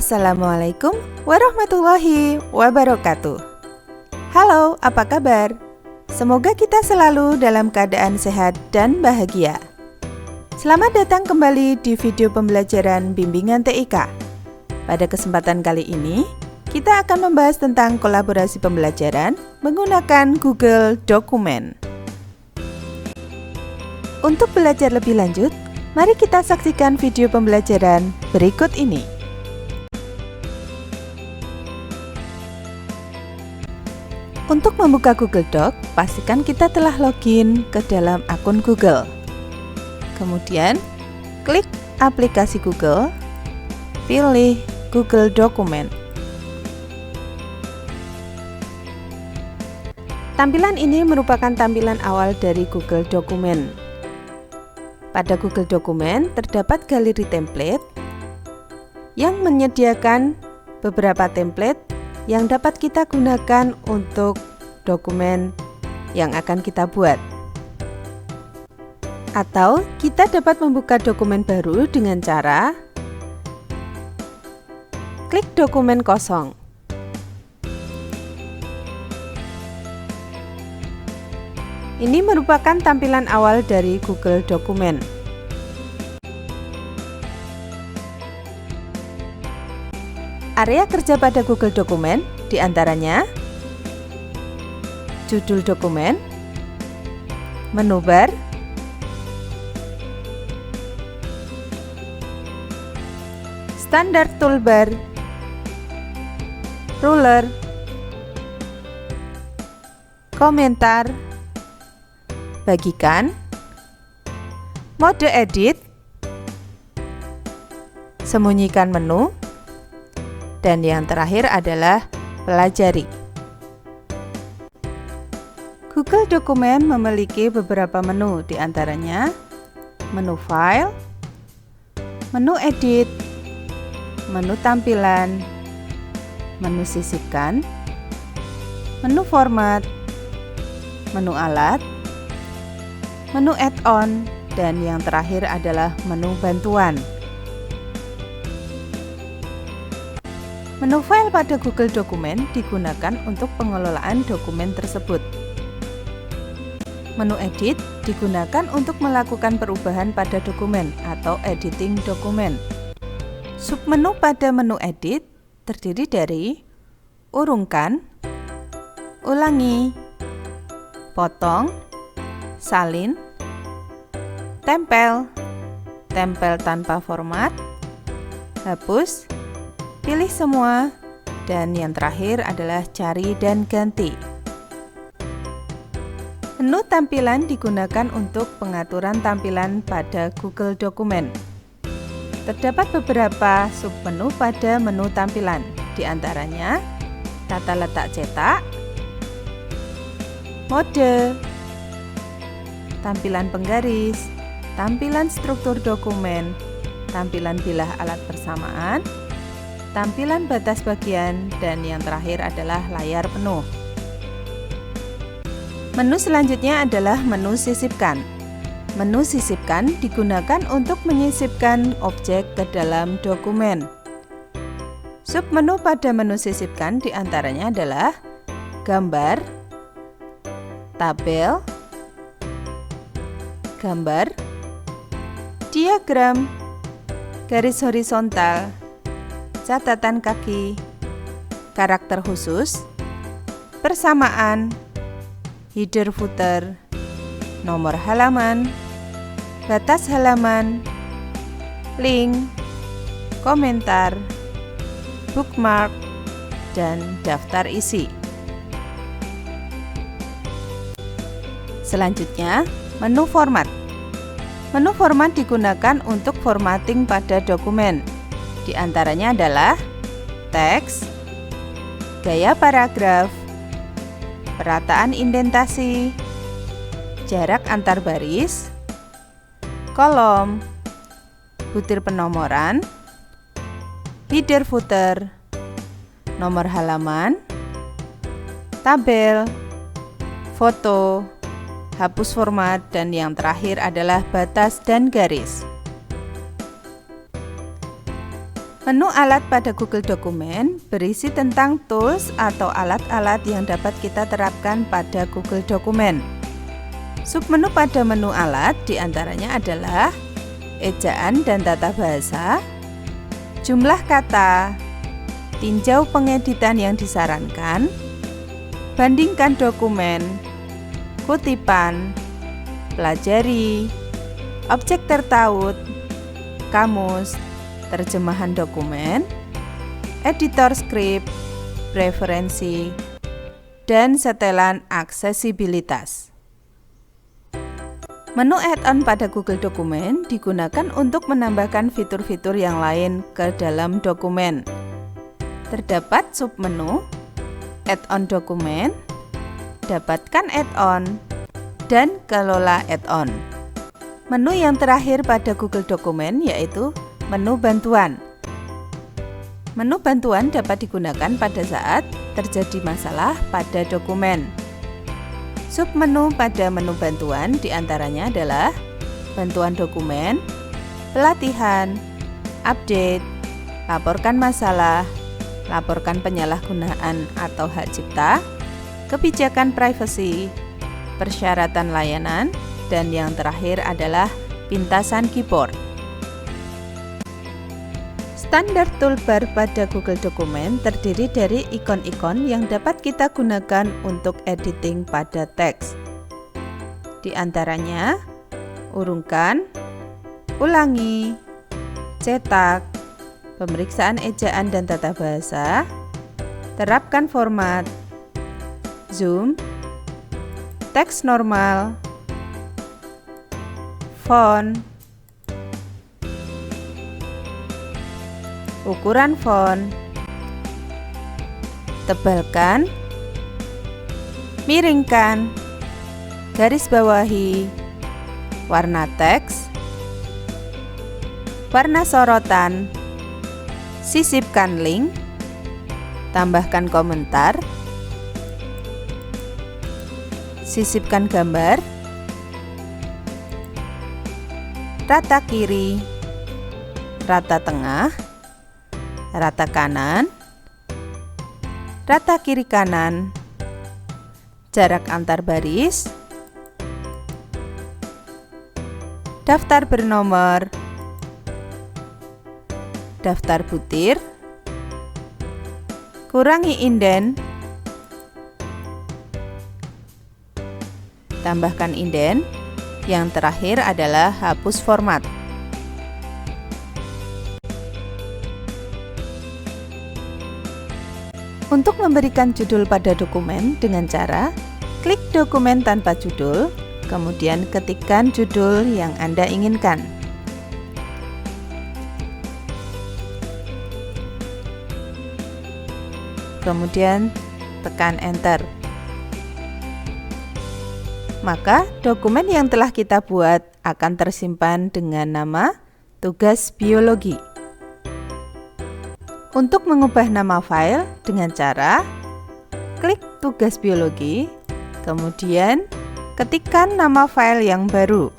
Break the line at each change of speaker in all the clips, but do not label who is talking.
Assalamualaikum warahmatullahi wabarakatuh. Halo, apa kabar? Semoga kita selalu dalam keadaan sehat dan bahagia. Selamat datang kembali di video pembelajaran bimbingan TIK. Pada kesempatan kali ini, kita akan membahas tentang kolaborasi pembelajaran menggunakan Google Dokumen. Untuk belajar lebih lanjut, mari kita saksikan video pembelajaran berikut ini. Untuk membuka Google Doc, pastikan kita telah login ke dalam akun Google. Kemudian, klik aplikasi Google, pilih Google Dokumen. Tampilan ini merupakan tampilan awal dari Google Dokumen. Pada Google Dokumen terdapat galeri template yang menyediakan beberapa template yang dapat kita gunakan untuk dokumen yang akan kita buat. Atau kita dapat membuka dokumen baru dengan cara klik dokumen kosong. Ini merupakan tampilan awal dari Google Dokumen. Area kerja pada Google Dokumen diantaranya judul dokumen, menu bar, standar toolbar, ruler, komentar, bagikan, mode edit, sembunyikan menu, dan yang terakhir adalah pelajari. Google Dokumen memiliki beberapa menu, diantaranya menu file, menu edit, menu tampilan, menu sisipkan, menu format, menu alat, menu add-on, dan yang terakhir adalah menu bantuan. Menu file pada Google Dokumen digunakan untuk pengelolaan dokumen tersebut. Menu edit digunakan untuk melakukan perubahan pada dokumen atau editing dokumen. Submenu pada menu edit terdiri dari urungkan, ulangi, potong, salin, tempel, tempel tanpa format, hapus, pilih semua, dan yang terakhir adalah cari dan ganti. Menu tampilan digunakan untuk pengaturan tampilan pada Google Dokumen. Terdapat beberapa submenu pada menu tampilan, diantaranya tata letak cetak, mode, tampilan penggaris, tampilan struktur dokumen, tampilan bilah alat persamaan, tampilan batas bagian, dan yang terakhir adalah layar penuh. Menu selanjutnya adalah menu sisipkan. Menu sisipkan digunakan untuk menyisipkan objek ke dalam dokumen. Submenu pada menu sisipkan diantaranya adalah gambar, tabel, gambar, diagram, garis horizontal, catatan kaki, karakter khusus, persamaan, header footer, nomor halaman, batas halaman, link, komentar, bookmark, dan daftar isi. Selanjutnya, menu format. Menu format digunakan untuk formatting pada dokumen. Di antaranya adalah teks, gaya paragraf, perataan indentasi, jarak antar baris, kolom, butir penomoran, header footer, nomor halaman, tabel, foto, hapus format, dan yang terakhir adalah batas dan garis. Menu alat pada Google Dokumen berisi tentang tools atau alat-alat yang dapat kita terapkan pada Google Dokumen. Submenu pada menu alat diantaranya adalah ejaan dan tata bahasa, jumlah kata, tinjau pengeditan yang disarankan, bandingkan dokumen, kutipan, pelajari, objek tertaut, kamus, terjemahan dokumen, editor skrip, preferensi, dan setelan aksesibilitas. Menu add-on pada Google Dokumen digunakan untuk menambahkan fitur-fitur yang lain ke dalam dokumen. Terdapat submenu, add-on dokumen, dapatkan add-on, dan kelola add-on. Menu yang terakhir pada Google Dokumen yaitu menu bantuan. Menu bantuan dapat digunakan pada saat terjadi masalah pada dokumen. Submenu pada menu bantuan diantaranya adalah bantuan dokumen, pelatihan, update, laporkan masalah, laporkan penyalahgunaan atau hak cipta, kebijakan privasi, persyaratan layanan, dan yang terakhir adalah pintasan keyboard. Standar toolbar pada Google Dokumen terdiri dari ikon-ikon yang dapat kita gunakan untuk editing pada teks. Di antaranya, urungkan, ulangi, cetak, pemeriksaan ejaan dan tata bahasa, terapkan format, zoom, teks normal, font, ukuran font, tebalkan, miringkan, garis bawahi, warna teks, warna sorotan, sisipkan link, tambahkan komentar, sisipkan gambar, rata kiri, rata tengah, rata kanan, rata kiri kanan, jarak antar baris, daftar bernomor, daftar butir, kurangi inden, tambahkan inden, yang terakhir adalah hapus format. Untuk memberikan judul pada dokumen dengan cara klik dokumen tanpa judul, kemudian ketikkan judul yang Anda inginkan. Kemudian tekan enter. Maka dokumen yang telah kita buat akan tersimpan dengan nama tugas biologi. Untuk mengubah nama file dengan cara klik tugas biologi, kemudian ketikkan nama file yang baru.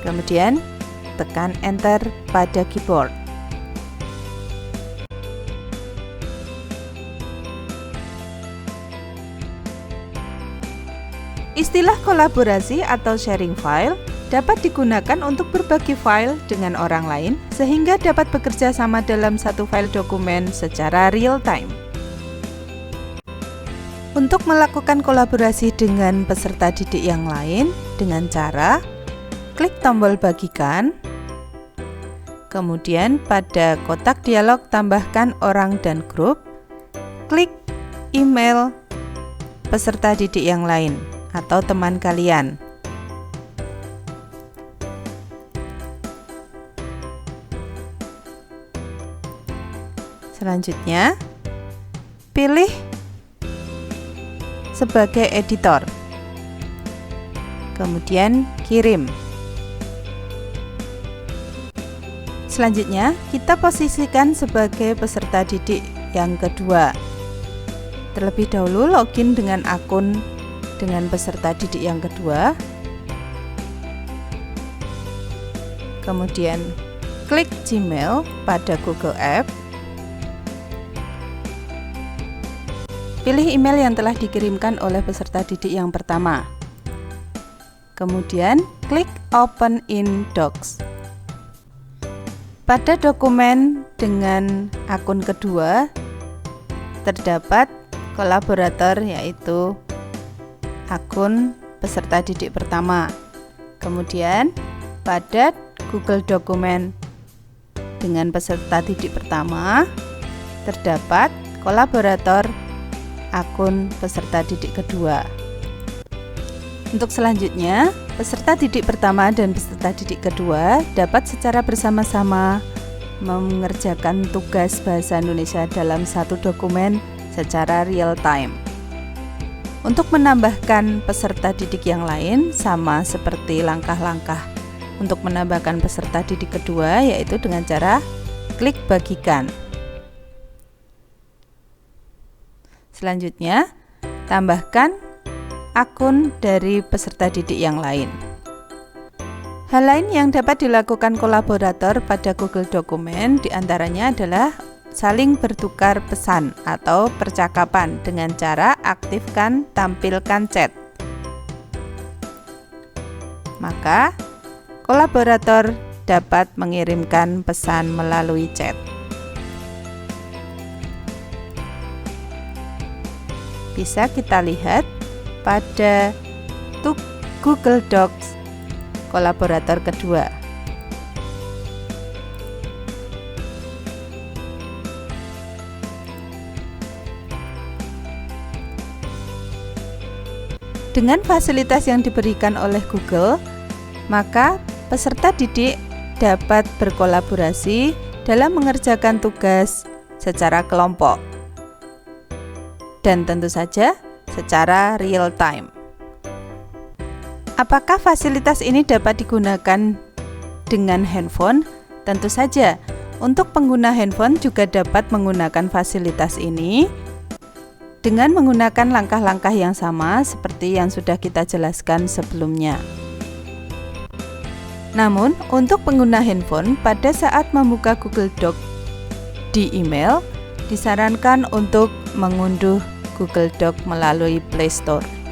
Kemudian tekan enter pada keyboard. Istilah kolaborasi atau sharing file dapat digunakan untuk berbagi file dengan orang lain sehingga dapat bekerja sama dalam satu file dokumen secara real time. Untuk melakukan kolaborasi dengan peserta didik yang lain dengan cara klik tombol bagikan, kemudian pada kotak dialog tambahkan orang dan grup, klik email peserta didik yang lain atau teman kalian. Selanjutnya, pilih sebagai editor. Kemudian kirim. Selanjutnya, kita posisikan sebagai peserta didik yang kedua. Terlebih dahulu login dengan akun dengan peserta didik yang kedua. Kemudian klik Gmail pada Google Apps. Pilih email yang telah dikirimkan oleh peserta didik yang pertama. Kemudian klik Open in Docs. Pada dokumen dengan akun kedua terdapat kolaborator, yaitu akun peserta didik pertama. Kemudian pada Google Dokumen dengan peserta didik pertama terdapat kolaborator akun peserta didik kedua. Untuk selanjutnya, peserta didik pertama dan peserta didik kedua dapat secara bersama-sama mengerjakan tugas bahasa Indonesia dalam satu dokumen secara real time. Untuk menambahkan peserta didik yang lain, sama seperti langkah-langkah untuk menambahkan peserta didik kedua, yaitu dengan cara klik bagikan. Selanjutnya, tambahkan akun dari peserta didik yang lain. Hal lain yang dapat dilakukan kolaborator pada Google Dokumen diantaranya adalah saling bertukar pesan atau percakapan dengan cara aktifkan tampilkan chat. Maka, kolaborator dapat mengirimkan pesan melalui chat. Bisa kita lihat pada Google Docs kolaborator kedua. Dengan fasilitas yang diberikan oleh Google, maka peserta didik dapat berkolaborasi dalam mengerjakan tugas secara kelompok dan tentu saja secara real time. Apakah fasilitas ini dapat digunakan dengan handphone? Tentu saja, untuk pengguna handphone juga dapat menggunakan fasilitas ini dengan menggunakan langkah-langkah yang sama seperti yang sudah kita jelaskan sebelumnya. Namun, untuk pengguna handphone pada saat membuka Google Doc di email, disarankan untuk mengunduh Google Doc melalui Play Store.